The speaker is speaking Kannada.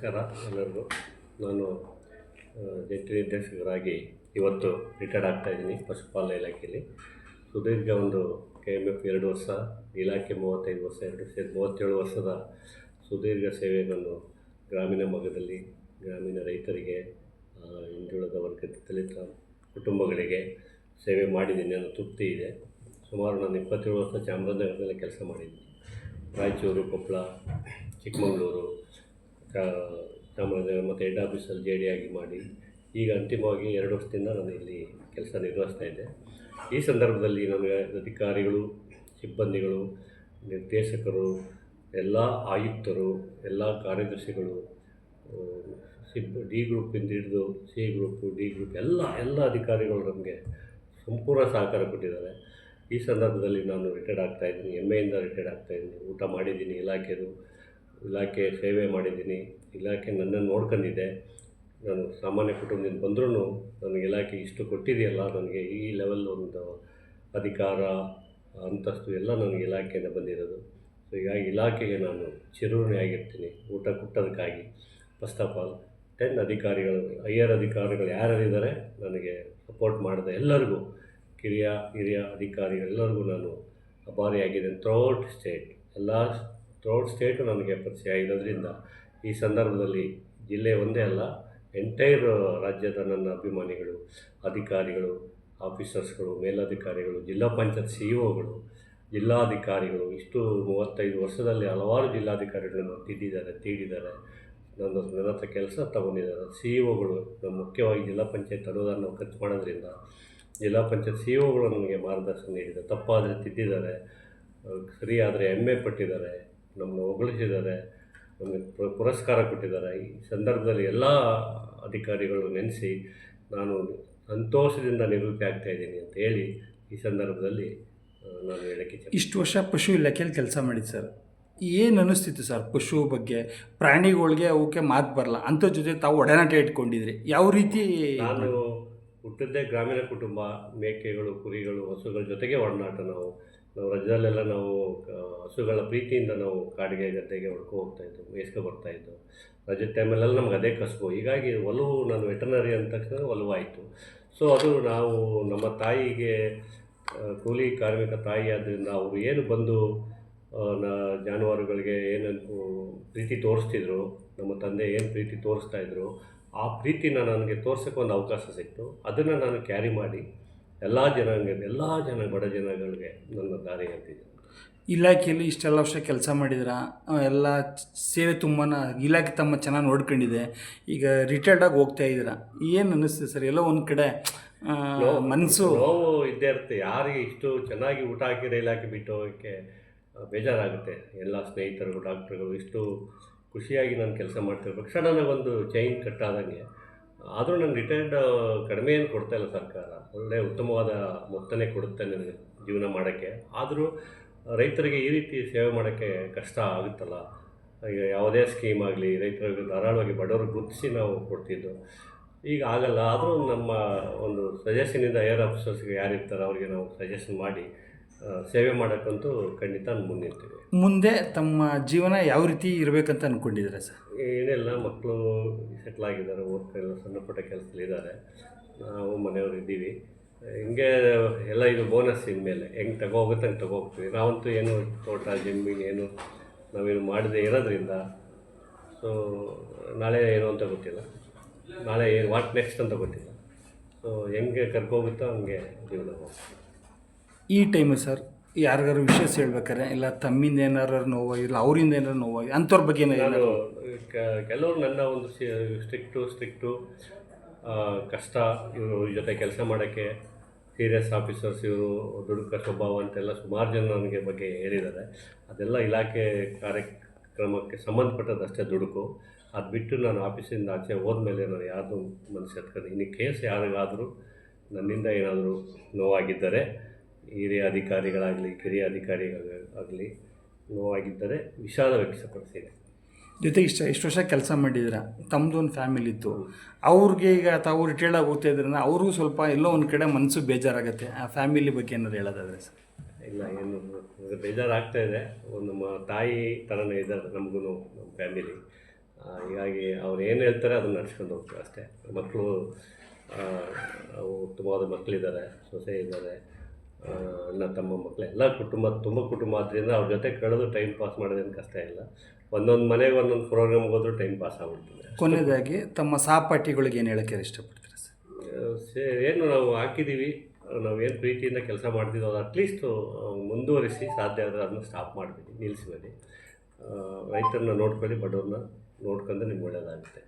ನಮಸ್ಕಾರ ಎಲ್ಲರಿಗೂ. ನಾನು ಜಂಟಿ ನಿರ್ದೇಶಕರಾಗಿ ಇವತ್ತು ರಿಟೈರ್ಡ್ ಆಗ್ತಾಯಿದ್ದೀನಿ ಪಶುಪಾಲನಾ ಇಲಾಖೆಯಲ್ಲಿ. ಸುದೀರ್ಘ ಒಂದು KMF 2 ವರ್ಷ, ಇಲಾಖೆ 35 ವರ್ಷ, 2 ಸೇರಿ 37 ವರ್ಷದ ಸುದೀರ್ಘ ಸೇವೆ ನಾನು ಗ್ರಾಮೀಣ ಭಾಗದಲ್ಲಿ ಗ್ರಾಮೀಣ ರೈತರಿಗೆ, ಹಿಂದುಳಿದ ವರ್ಗದ ದಲಿತ ಕುಟುಂಬಗಳಿಗೆ ಸೇವೆ ಮಾಡಿದ್ದೀನಿ ಅನ್ನೋ ತೃಪ್ತಿ ಇದೆ. ಸುಮಾರು ನಾನು 27 ವರ್ಷ ಚಾಮರಾಜನಗರದಲ್ಲಿ ಕೆಲಸ ಮಾಡಿದ್ದೀನಿ. ರಾಯಚೂರು, ಕೊಪ್ಪಳ, ಚಿಕ್ಕಮಗಳೂರು, ಚಾಮರಾಜನಗರ ಮತ್ತು ಹೆಡ್ ಆಫೀಸಲ್ಲಿ JD ಆಗಿ ಮಾಡಿ ಈಗ ಅಂತಿಮವಾಗಿ 2 ವರ್ಷದಿಂದ ನಾನು ಇಲ್ಲಿ ಕೆಲಸ ನಿರ್ವಹಿಸ್ತಾ ಇದ್ದೆ. ಈ ಸಂದರ್ಭದಲ್ಲಿ ನಮಗೆ ಅಧಿಕಾರಿಗಳು, ಸಿಬ್ಬಂದಿಗಳು, ನಿರ್ದೇಶಕರು, ಎಲ್ಲ ಆಯುಕ್ತರು, ಎಲ್ಲ ಕಾರ್ಯದರ್ಶಿಗಳು, D ಗ್ರೂಪಿಂದ ಹಿಡಿದು C ಗ್ರೂಪು, D ಗ್ರೂಪ್ ಎಲ್ಲ ಅಧಿಕಾರಿಗಳು ನಮಗೆ ಸಂಪೂರ್ಣ ಸಹಕಾರ ಕೊಟ್ಟಿದ್ದಾರೆ. ಈ ಸಂದರ್ಭದಲ್ಲಿ ನಾನು ರಿಟೈರ್ಡ್ ಆಗ್ತಾಯಿದ್ದೀನಿ, ಹೆಮ್ಮೆಯಿಂದ ರಿಟೈರ್ಡ್ ಆಗ್ತಾಯಿದ್ದೀನಿ. ಊಟ ಮಾಡಿದ್ದೀನಿ, ಇಲಾಖೆ ಸೇವೆ ಮಾಡಿದ್ದೀನಿ, ಇಲಾಖೆ ನನ್ನನ್ನು ನೋಡ್ಕೊಂಡಿದೆ. ನಾನು ಸಾಮಾನ್ಯ ಕುಟುಂಬದಿಂದ ಬಂದ್ರೂ ನನಗೆ ಇಲಾಖೆ ಇಷ್ಟು ಕೊಟ್ಟಿದೆಯಲ್ಲ, ನನಗೆ ಈ ಲೆವೆಲ್ ಒಂದು ಅಧಿಕಾರ, ಅಂತಸ್ತು ಎಲ್ಲ ನನಗೆ ಇಲಾಖೆಯಿಂದ ಬಂದಿರೋದು. ಸೊ ಹೀಗಾಗಿ ಇಲಾಖೆಗೆ ನಾನು ಚಿರಋಣಿಯಾಗಿರ್ತೀನಿ ಊಟ ಕೊಟ್ಟೋದಕ್ಕಾಗಿ. ಫಸ್ಟ್ ಆಫ್ ಆಲ್ 10 ಅಧಿಕಾರಿಗಳು, ಹೈಯರ್ ಅಧಿಕಾರಿಗಳು ಯಾರ್ಯಾರಿದ್ದಾರೆ ನನಗೆ ಸಪೋರ್ಟ್ ಮಾಡಿದ ಎಲ್ಲರಿಗೂ, ಹಿರಿಯ ಅಧಿಕಾರಿಗಳೆಲ್ಲರಿಗೂ ನಾನು ಅಭಾರಿಯಾಗಿದ್ದೇನೆ. ಥ್ರೂಔಟ್ ಸ್ಟೇಟು ನನಗೆ ಪರಿಚಯ ಆಗಿರೋದ್ರಿಂದ ಈ ಸಂದರ್ಭದಲ್ಲಿ ಜಿಲ್ಲೆ ಒಂದೇ ಅಲ್ಲ, ಎಂಟೈರ್ ರಾಜ್ಯದ ನನ್ನ ಅಭಿಮಾನಿಗಳು, ಅಧಿಕಾರಿಗಳು, ಆಫೀಸರ್ಸ್ಗಳು, ಮೇಲಧಿಕಾರಿಗಳು, ಜಿಲ್ಲಾ ಪಂಚಾಯತ್ CEOಗಳು, ಜಿಲ್ಲಾಧಿಕಾರಿಗಳು, ಇಷ್ಟು 35 ವರ್ಷದಲ್ಲಿ ಹಲವಾರು ಜಿಲ್ಲಾಧಿಕಾರಿಗಳನ್ನು ತೀಡಿದ್ದಾರೆ. ನನ್ನ ಹತ್ರ ಕೆಲಸ ತಗೊಂಡಿದ್ದಾರೆ. CEOಗಳು, ನಮ್ಮ ಮುಖ್ಯವಾಗಿ ಜಿಲ್ಲಾ ಪಂಚಾಯತ್ ಅನುದಾನ ನಾವು ಖರ್ಚು ಮಾಡೋದ್ರಿಂದ ಜಿಲ್ಲಾ ಪಂಚಾಯತ್ CEOಗಳು ನನಗೆ ಮಾರ್ಗದರ್ಶನ ನೀಡಿದ್ದಾರೆ. ತಪ್ಪಾದರೆ ತಿದ್ದಿದ್ದಾರೆ, ಸರಿ ಆದರೆ ಹೆಮ್ಮೆ ಪಟ್ಟಿದ್ದಾರೆ, ನಮ್ಮನ್ನು ಹೊಗಳಿಸಿದ್ದಾರೆ, ನಮಗೆ ಪುರಸ್ಕಾರ ಕೊಟ್ಟಿದ್ದಾರೆ. ಈ ಸಂದರ್ಭದಲ್ಲಿ ಎಲ್ಲ ಅಧಿಕಾರಿಗಳು ನೆನೆಸಿ ನಾನು ಸಂತೋಷದಿಂದ ನಿವೃತ್ತಿ ಆಗ್ತಾಯಿದ್ದೀನಿ ಅಂತ ಹೇಳಿ ಈ ಸಂದರ್ಭದಲ್ಲಿ ನಾನು ಹೇಳೋಕ್ಕೆ ಇಷ್ಟು ವರ್ಷ ಪಶು ಇಲಾಖೆಯಲ್ಲಿ ಕೆಲಸ ಮಾಡಿದ್ದು ಸರ್, ಏನು ಅನ್ನಿಸ್ತಿತ್ತು ಸರ್ ಪಶು ಬಗ್ಗೆ? ಪ್ರಾಣಿಗಳಿಗೆ ಅವಕ್ಕೆ ಮಾತು ಬರಲ್ಲ, ಅಂಥ ಜೊತೆ ತಾವು ಒಡನಾಟ ಇಟ್ಕೊಂಡಿದ್ರಿ, ಯಾವ ರೀತಿ? ನಾನು ಹುಟ್ಟಿದ್ದೇ ಗ್ರಾಮೀಣ ಕುಟುಂಬ. ಮೇಕೆಗಳು, ಕುರಿಗಳು, ಹಸುಗಳ ಜೊತೆಗೆ ಒಡನಾಟ. ನಾವು ರಜದಲ್ಲೆಲ್ಲ ನಾವು ಹಸುಗಳ ಪ್ರೀತಿಯಿಂದ ನಾವು ಕಾಡಿಗೆ, ಗದ್ದೆಗೆ ಹೋಗ್ತಾಯಿದ್ದು, ಮೇಯ್ಸ್ಕೊ ಬರ್ತಾಯಿದ್ದು. ರಜೆ ಟೈಮಲ್ಲೆಲ್ಲ ನಮ್ಗೆ ಅದೇ ಕಸುಬು. ಹೀಗಾಗಿ ಒಲವು, ನಾನು ವೆಟರ್ನರಿ ಅಂದ ತಕ್ಷಣ ಒಲವಾಯಿತು. ಸೊ ಅದು ನಾವು ನಮ್ಮ ತಾಯಿಗೆ ಕೂಲಿ ಕಾರ್ಮಿಕ ತಾಯಿ ಆದ್ದರಿಂದ ಅವರು ಏನು ಬಂದು ಜಾನುವಾರುಗಳಿಗೆ ಏನು ಪ್ರೀತಿ ತೋರಿಸ್ತಿದ್ರು, ನಮ್ಮ ತಂದೆ ಏನು ಪ್ರೀತಿ ತೋರಿಸ್ತಾಯಿದ್ರು, ಆ ಪ್ರೀತಿನ ನನಗೆ ತೋರ್ಸೋಕ್ಕೆ ಒಂದು ಅವಕಾಶ ಸಿಕ್ತು. ಅದನ್ನು ನಾನು ಕ್ಯಾರಿ ಮಾಡಿ ಎಲ್ಲ ಬಡ ಜನಗಳಿಗೆ ನನ್ನ ದಾರಿ ಅಂತಿದ್ದೆ. ಇಲಾಖೆಯಲ್ಲಿ ಇಷ್ಟೆಲ್ಲ ವರ್ಷ ಕೆಲಸ ಮಾಡಿದ್ರ, ಎಲ್ಲ ಸೇವೆ ತುಂಬಾ ಇಲಾಖೆ ತಮ್ಮ ಚೆನ್ನಾಗಿ ನೋಡ್ಕೊಂಡಿದೆ. ಈಗ ರಿಟೈರ್ಡಾಗಿ ಹೋಗ್ತಾ ಇದ್ದೀರಾ, ಏನು ಅನ್ನಿಸ್ತಿದೆ ಸರ್? ಎಲ್ಲೋ ಒಂದು ಕಡೆ ಮನಸ್ಸು ನೋವು ಇದ್ದೇ ಇರುತ್ತೆ. ಯಾರಿಗೆ ಇಷ್ಟು ಚೆನ್ನಾಗಿ ಊಟ ಹಾಕಿರೋ ಇಲಾಖೆ ಬಿಟ್ಟು ಹೋಗೋಕ್ಕೆ ಬೇಜಾರಾಗುತ್ತೆ. ಎಲ್ಲ ಸ್ನೇಹಿತರು, ಡಾಕ್ಟ್ರುಗಳು ಇಷ್ಟು ಖುಷಿಯಾಗಿ ನಾನು ಕೆಲಸ ಮಾಡ್ತಿರ್ಬೇಕು. ಸಡನ್ನಾಗಿ ಒಂದು ಚೈನ್ ಕಟ್ಟಾದಂಗೆ. ಆದರೂ ನಾನು ರಿಟೈರ್ಡ್ ಕಡಿಮೆ ಏನು ಕೊಡ್ತಾಯಿಲ್ಲ ಸರ್ಕಾರ, ಒಳ್ಳೆಯ ಉತ್ತಮವಾದ ಮೊತ್ತನೇ ಕೊಡುತ್ತೆ ನನಗೆ ಜೀವನ ಮಾಡೋಕ್ಕೆ. ಆದರೂ ರೈತರಿಗೆ ಈ ರೀತಿ ಸೇವೆ ಮಾಡೋಕ್ಕೆ ಕಷ್ಟ ಆಗುತ್ತಲ್ಲ. ಈಗ ಯಾವುದೇ ಸ್ಕೀಮ್ ಆಗಲಿ ರೈತರಿಗೆ ಧಾರಾಳವಾಗಿ ಬಡವ್ರಿಗೆ ಗುರುತಿಸಿ ನಾವು ಕೊಡ್ತಿದ್ದು, ಈಗ ಆಗಲ್ಲ. ಆದರೂ ನಮ್ಮ ಒಂದು ಸಜೆಷನಿಂದ ಹೈಯರ್ ಆಫೀಸರ್ಸ್ಗೆ ಯಾರಿರ್ತಾರೆ ಅವ್ರಿಗೆ ನಾವು ಸಜೆಷನ್ ಮಾಡಿ ಸೇವೆ ಮಾಡೋಕ್ಕಂತೂ ಖಂಡಿತ ಮುಂದಿರ್ತೀವಿ. ಮುಂದೆ ತಮ್ಮ ಜೀವನ ಯಾವ ರೀತಿ ಇರಬೇಕಂತ ಅಂದ್ಕೊಂಡಿದ್ದೀರಾ ಸರ್? ಏನೆಲ್ಲ ಮಕ್ಕಳು ಸೆಟ್ಲ್ ಆಗಿದ್ದಾರೆ, ಓದ್ತಾಯಿಲ್ಲ, ಸಣ್ಣ ಪುಟ್ಟ ಕೆಲಸದಲ್ಲಿದ್ದಾರೆ, ನಾವು ಮನೆಯವರು ಇದ್ದೀವಿ. ಹಿಂಗೆ ಎಲ್ಲ ಇದು ಬೋನಸ್ ಇನ್ಮೇಲೆ ಹೆಂಗೆ ತಗೋಗುತ್ತೆ ಹಂಗೆ ತಗೋಗ್ತೀವಿ. ನಾವಂತೂ ಏನು ತೋಟ ಜಮೀನು ಏನು ನಾವೇನು ಮಾಡದೇ ಇರೋದ್ರಿಂದ, ಸೊ ನಾಳೆ ಏನು ಅಂತ ಗೊತ್ತಿಲ್ಲ, ನಾಳೆ ಏನು ವಾಟ್ ನೆಕ್ಸ್ಟ್ ಅಂತ ಗೊತ್ತಿಲ್ಲ. ಸೊ ಹೆಂಗೆ ಕರ್ಕೋಗುತ್ತೋ ಹಂಗೆ ಜೀವನ ಹೋಗ್ತೀವಿ. ಈ ಟೈಮು ಸರ್ ಯಾರಿಗಾರು ವಿಷಯ ಹೇಳ್ಬೇಕಾರೆ, ಇಲ್ಲ ತಮ್ಮಿಂದ ಏನಾರು ನೋವಾಗಿಲ್ಲ, ಅವರಿಂದ ಏನಾರು ನೋವಾಗಿ ಅಂಥವ್ರ ಬಗ್ಗೆ ನಾನು ಕೆಲವರು ನನ್ನ ಒಂದು ಸ್ಟ್ರಿಕ್ಟು ಕಷ್ಟ, ಇವರು ಜೊತೆ ಕೆಲಸ ಮಾಡೋಕ್ಕೆ ಸೀರಿಯಸ್ ಆಫೀಸರ್ಸ್, ಇವರು ದುಡುಕ ಸ್ವಭಾವ ಅಂತೆಲ್ಲ ಸುಮಾರು ಜನ ನನಗೆ ಬಗ್ಗೆ ಹೇಳಿದ್ದಾರೆ. ಅದೆಲ್ಲ ಇಲಾಖೆ ಕಾರ್ಯಕ್ರಮಕ್ಕೆ ಸಂಬಂಧಪಟ್ಟದಷ್ಟೇ ದುಡುಕು. ಅದು ಬಿಟ್ಟು ನಾನು ಆಫೀಸಿಂದ ಆಚೆ ಹೋದ್ಮೇಲೆ ನಾನು ಯಾರ್ದು ಮನಸ್ಸು ಎತ್ಕೊಂಡು ಇನ್ನು ಕೇಸ್ ಯಾರಿಗಾದರೂ ನನ್ನಿಂದ ಏನಾದರೂ ನೋವಾಗಿದ್ದರೆ, ಹಿರಿಯ ಅಧಿಕಾರಿಗಳಾಗಲಿ ಕಿರಿಯ ಅಧಿಕಾರಿಗಳಾಗಲಿ ನೋವಾಗಿದ್ದರೆ ವಿಷಾದ ವ್ಯಕ್ತಪಡಿಸಿದೆ. ಜೊತೆಗೆ ಇಷ್ಟು ವರ್ಷ ಕೆಲಸ ಮಾಡಿದ್ದೀರಾ, ತಮ್ಮದು ಒಂದು ಫ್ಯಾಮಿಲಿ ಇತ್ತು, ಅವ್ರಿಗೆ ಈಗ ತಾವು ರಿಟೈರ್ಡಾಗಿ ಹೋಗ್ತಾ ಇದ್ರನ್ನ ಅವ್ರಿಗೂ ಸ್ವಲ್ಪ ಎಲ್ಲೋ ಒಂದು ಕಡೆ ಮನಸ್ಸು ಬೇಜಾರಾಗುತ್ತೆ. ಆ ಫ್ಯಾಮಿಲಿ ಬಗ್ಗೆ ಏನಾದ್ರು ಹೇಳೋದಾದರೆ ಸರ್? ಇಲ್ಲ, ಏನು ಬೇಜಾರಾಗ್ತಾಯಿದೆ. ನಮ್ಮ ತಾಯಿ ಥರನೇ ಇದ್ದಾರೆ ನಮಗೂ, ನಮ್ಮ ಫ್ಯಾಮಿಲಿ. ಹೀಗಾಗಿ ಅವ್ರು ಏನು ಹೇಳ್ತಾರೆ ಅದನ್ನು ನಡ್ಸ್ಕೊಂಡು ಹೋಗ್ತಾರೆ ಅಷ್ಟೇ. ಮಕ್ಕಳು ಉತ್ತಮವಾದ ಮಕ್ಕಳಿದ್ದಾರೆ, ಸೊಸೆ ಇದ್ದಾರೆ, ಅಣ್ಣ ತಮ್ಮ ಮಕ್ಕಳು ಎಲ್ಲ ತುಂಬ ಕುಟುಂಬ ಆದ್ದರಿಂದ ಅವ್ರ ಜೊತೆ ಕಳೆದು ಟೈಮ್ ಪಾಸ್ ಮಾಡೋದೇನು ಕಷ್ಟ ಇಲ್ಲ. ಒಂದೊಂದು ಮನೆಗೆ ಒಂದೊಂದು ಪ್ರೋಗ್ರಾಮ್ಗೆ ಹೋದರೂ ಟೈಮ್ ಪಾಸ್ ಆಗ್ಬಿಡ್ತದೆ. ಕೊನೆಯದಾಗಿ ತಮ್ಮ ಸಹಪಾಠಿಗಳಿಗೆ ಏನು ಹೇಳೋಕ್ಕೆ ಇಷ್ಟಪಡ್ತೀರಾ ಸರ್? ಏನು ನಾವು ಹಾಕಿದ್ದೀವಿ, ನಾವೇನು ಪ್ರೀತಿಯಿಂದ ಕೆಲಸ ಮಾಡ್ತಿದ್ದೋ ಅದು ಅಟ್ಲೀಸ್ಟು ಮುಂದುವರಿಸಿ, ಸಾಧ್ಯ ಆದರೆ ಅದನ್ನು ಸ್ಟಾಪ್ ಮಾಡಬೇಡಿ, ನಿಲ್ಲಿಸಬೇಡಿ. ರೈತರನ್ನ ನೋಡ್ಕೊಳ್ಳಿ, ಬಡವ್ರನ್ನ ನೋಡ್ಕೊಂಡ್ರೆ ನಿಮ್ಗೆ ಒಳ್ಳೆಯದಾಗುತ್ತೆ.